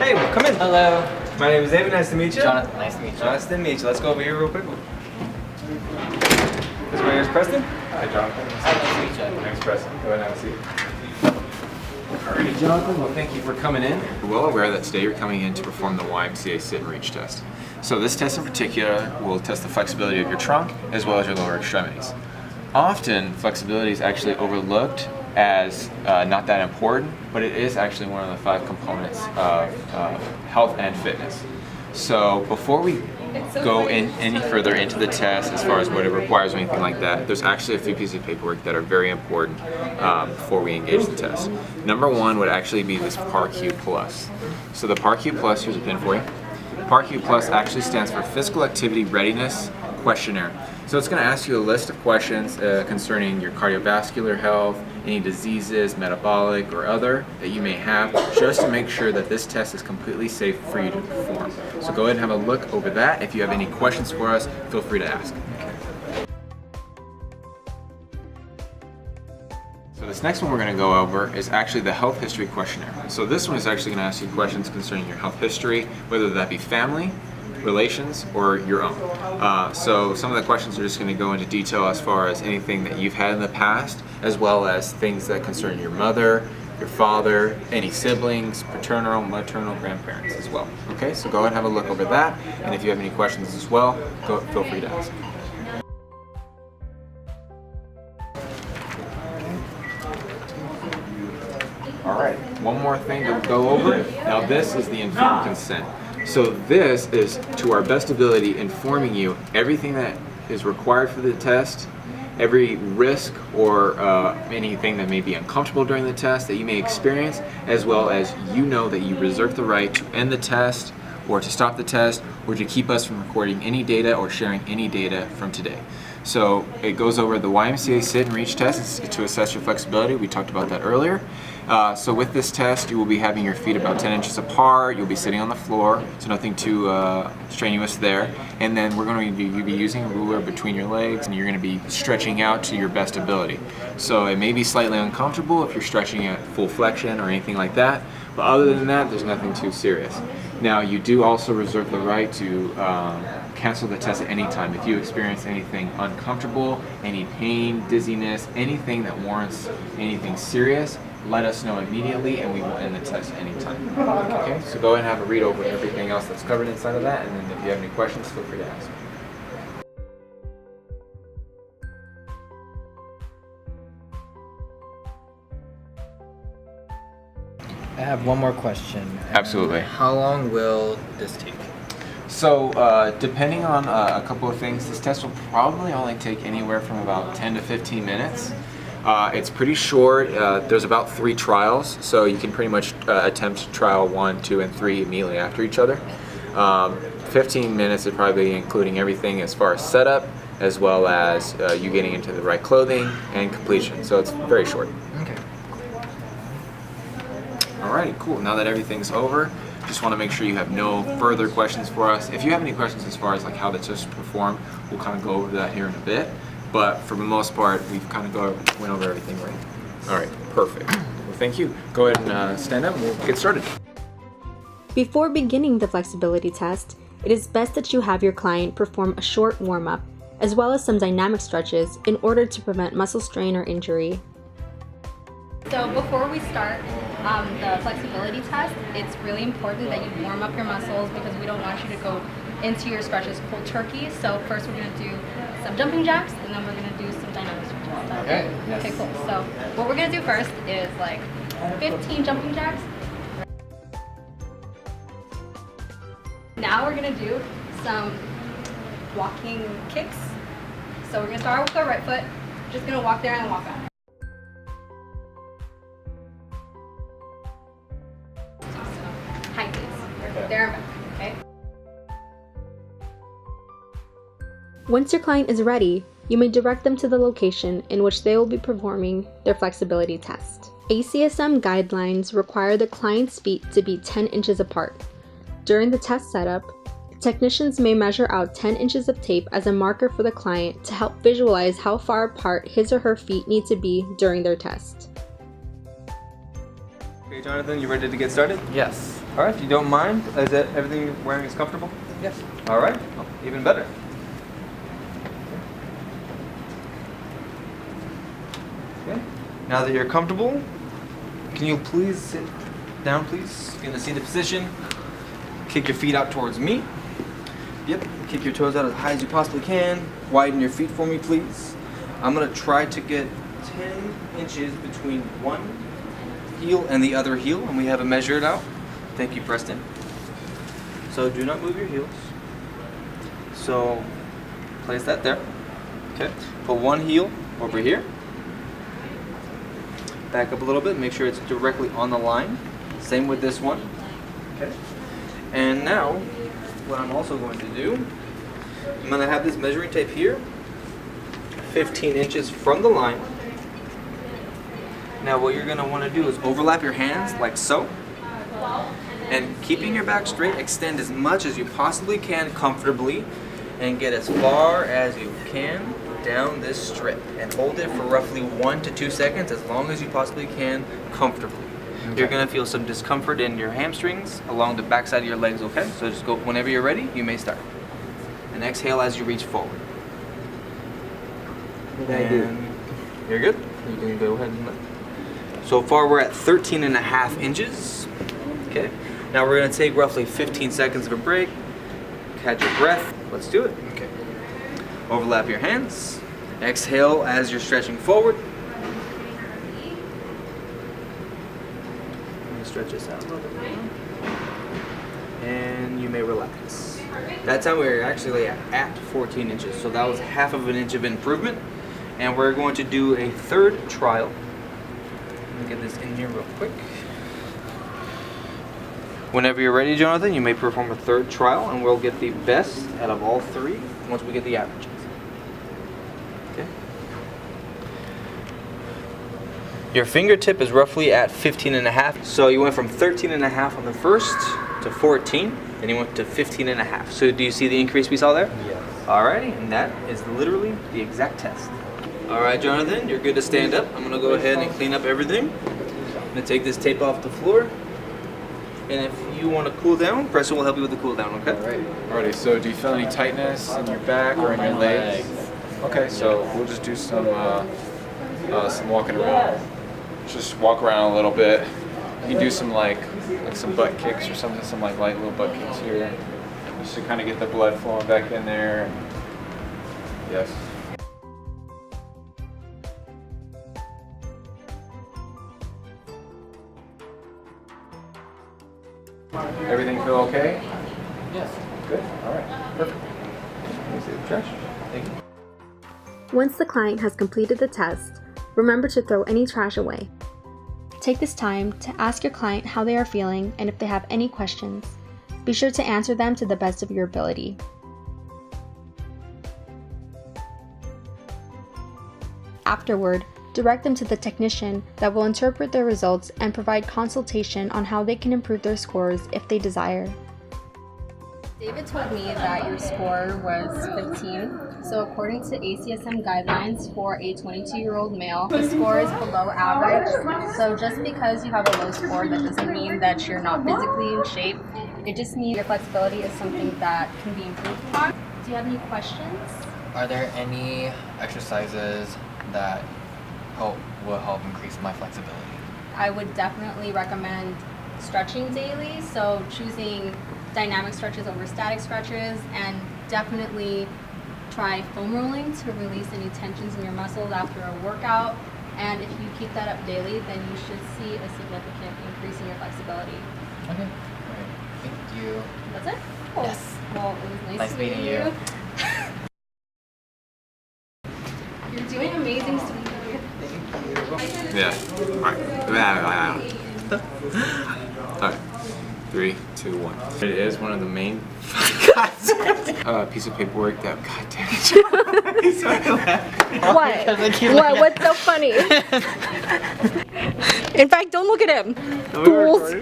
Hey, come in. Hello. My name is David. Nice to meet you. Jonathan, nice to meet you. Nice to meet you. Let's go over here real quick. This my name is Preston. Hi, Jonathan. Hi, nice to meet you. My name's Preston. Go ahead and have a seat. Alrighty, Jonathan. Well, thank you for coming in. We're well aware that today you're coming in to perform the YMCA sit and reach test. So this test in particular will test the flexibility of your trunk as well as your lower extremities. Often, flexibility is actually overlooked as not that important, but it is actually one of the 5 components of health and fitness. So before we go any further into the test as far as what it requires or anything like that, there's actually a few pieces of paperwork that are very important before we engage the test. Number 1 would actually be this PAR-Q Plus. So the PAR-Q Plus, here's a pin for you. PAR-Q Plus actually stands for Physical Activity Readiness Questionnaire. So it's going to ask you a list of questions concerning your cardiovascular health, any diseases, metabolic or other that you may have, just to make sure that this test is completely safe for you to perform. So go ahead and have a look over that. If you have any questions for us, feel free to ask. So this next one we're going to go over is actually the health history questionnaire. So this one is actually going to ask you questions concerning your health history, whether that be family, relations, or your own. So some of the questions are just going to go into detail as far as anything that you've had in the past, as well as things that concern your mother, your father, any siblings, paternal, maternal, grandparents as well. Okay, so go ahead and have a look over that, and if you have any questions as well, feel free to ask. All right, one more thing to go over. Now this is the informed consent. So this is, to our best ability, informing you everything that is required for the test, every risk or anything that may be uncomfortable during the test that you may experience, as well as you know that you reserve the right to end the test or to stop the test or to keep us from recording any data or sharing any data from today. So it goes over the YMCA sit and reach test to assess your flexibility. We talked about that earlier. So with this test, you will be having your feet about 10 inches apart. You'll be sitting on the floor, so nothing too strenuous there. And then we're going to be using a ruler between your legs, and you're going to be stretching out to your best ability. So it may be slightly uncomfortable if you're stretching at full flexion or anything like that. But other than that, there's nothing too serious. Now, you do also reserve the right to cancel the test at any time. If you experience anything uncomfortable, any pain, dizziness, anything that warrants anything serious, let us know immediately and we will end the test anytime. Okay, so go ahead and have a read over everything else that's covered inside of that, and then if you have any questions, feel free to ask. I have one more question. Absolutely. How long will this take? So, depending on a couple of things, this test will probably only take anywhere from about 10 to 15 minutes. It's pretty short. There's about 3 trials, so you can pretty much attempt trial 1, 2, and 3 immediately after each other. 15 minutes is probably including everything as far as setup, as well as you getting into the right clothing and completion. So it's very short. Okay. Alrighty, cool. Now that everything's over, just want to make sure you have no further questions for us. If you have any questions as far as like how the test is performed, we'll kind of go over that here in a bit. But for the most part, we've kind of went over everything right. All right, perfect. Well, thank you. Go ahead and stand up and we'll get started. Before beginning the flexibility test, it is best that you have your client perform a short warm-up, as well as some dynamic stretches in order to prevent muscle strain or injury. So before we start the flexibility test, it's really important that you warm up your muscles because we don't want you to go into your stretches cold turkey. So first we're going to do some jumping jacks, and then we're going to do some dynamic stretches. Okay. Yes. Okay, cool. So what we're going to do first is like 15 jumping jacks. Now we're going to do some walking kicks. So we're going to start with our right foot. Just going to walk there and walk out. High knees. There and back, okay? Once your client is ready, you may direct them to the location in which they will be performing their flexibility test. ACSM guidelines require the client's feet to be 10 inches apart. During the test setup, technicians may measure out 10 inches of tape as a marker for the client to help visualize how far apart his or her feet need to be during their test. Okay, Jonathan, you ready to get started? Yes. All right, if you don't mind, is that everything you're wearing is comfortable? Yes. All right, even better. Okay, now that you're comfortable, can you please sit down, please? In the seated position. Kick your feet out towards me. Yep, kick your toes out as high as you possibly can. Widen your feet for me, please. I'm gonna try to get 10 inches between one heel and the other heel, and we have it measured out. Thank you, Preston. So do not move your heels. So place that there. Okay. Put one heel over here. Back up a little bit. Make sure it's directly on the line. Same with this one. Okay. And now, what I'm also going to do, I'm going to have this measuring tape here, 15 inches from the line. Now what you're going to want to do is overlap your hands like so. And keeping your back straight, extend as much as you possibly can comfortably and get as far as you can down this strip and hold it for roughly 1 to 2 seconds, as long as you possibly can comfortably. Okay. You're going to feel some discomfort in your hamstrings along the back side of your legs, okay? So just go whenever you're ready, you may start. And exhale as you reach forward. And you're good? You can go ahead and so far we're at 13.5 inches. Okay. Now we're going to take roughly 15 seconds of a break. Catch your breath. Let's do it. Okay. Overlap your hands. Exhale as you're stretching forward. I'm going to stretch this out a little bit more. And you may relax. That time we were actually at 14 inches. So that was half of an inch of improvement. And we're going to do a third trial. Let me get this in here real quick. Whenever you're ready, Jonathan, you may perform a third trial, and we'll get the best out of all three once we get the averages. Okay. Your fingertip is roughly at 15.5. So you went from 13.5 on the first to 14, and you went to 15.5. So do you see the increase we saw there? Yes. Alrighty, and that is literally the exact test. Alright, Jonathan, you're good to stand up. I'm going to go ahead and clean up everything. I'm going to take this tape off the floor. And if you want to cool down, Preston will help you with the cool down, okay? Alrighty, so do you feel any tightness in your back or in your legs? Okay, so we'll just do some walking around. Just walk around a little bit. You can do some like some butt kicks or something, some like light little butt kicks here. Just to kind of get the blood flowing back in there. Yes. Everything feel okay? Yes. Good. All right. Perfect. Let me see the trash. Thank you. Once the client has completed the test, remember to throw any trash away. Take this time to ask your client how they are feeling and if they have any questions. Be sure to answer them to the best of your ability. Afterward, direct them to the technician that will interpret their results and provide consultation on how they can improve their scores if they desire. David told me that your score was 15. So according to ACSM guidelines for a 22-year-old male, the score is below average. So just because you have a low score, that doesn't mean that you're not physically in shape. It just means your flexibility is something that can be improved upon. Do you have any questions? Are there any exercises that will help increase my flexibility? I would definitely recommend stretching daily. So choosing dynamic stretches over static stretches, and definitely try foam rolling to release any tensions in your muscles after a workout. And if you keep that up daily, then you should see a significant increase in your flexibility. Okay. All right. Thank you. That's it? Cool. Yes. Well, it was Nice meeting you. You're doing amazing, sweetie. Yeah. All right. 3, 2, 1. It is one of the main piece of paperwork that. God damn it. What? What's so funny? In fact, don't look at him. Fools.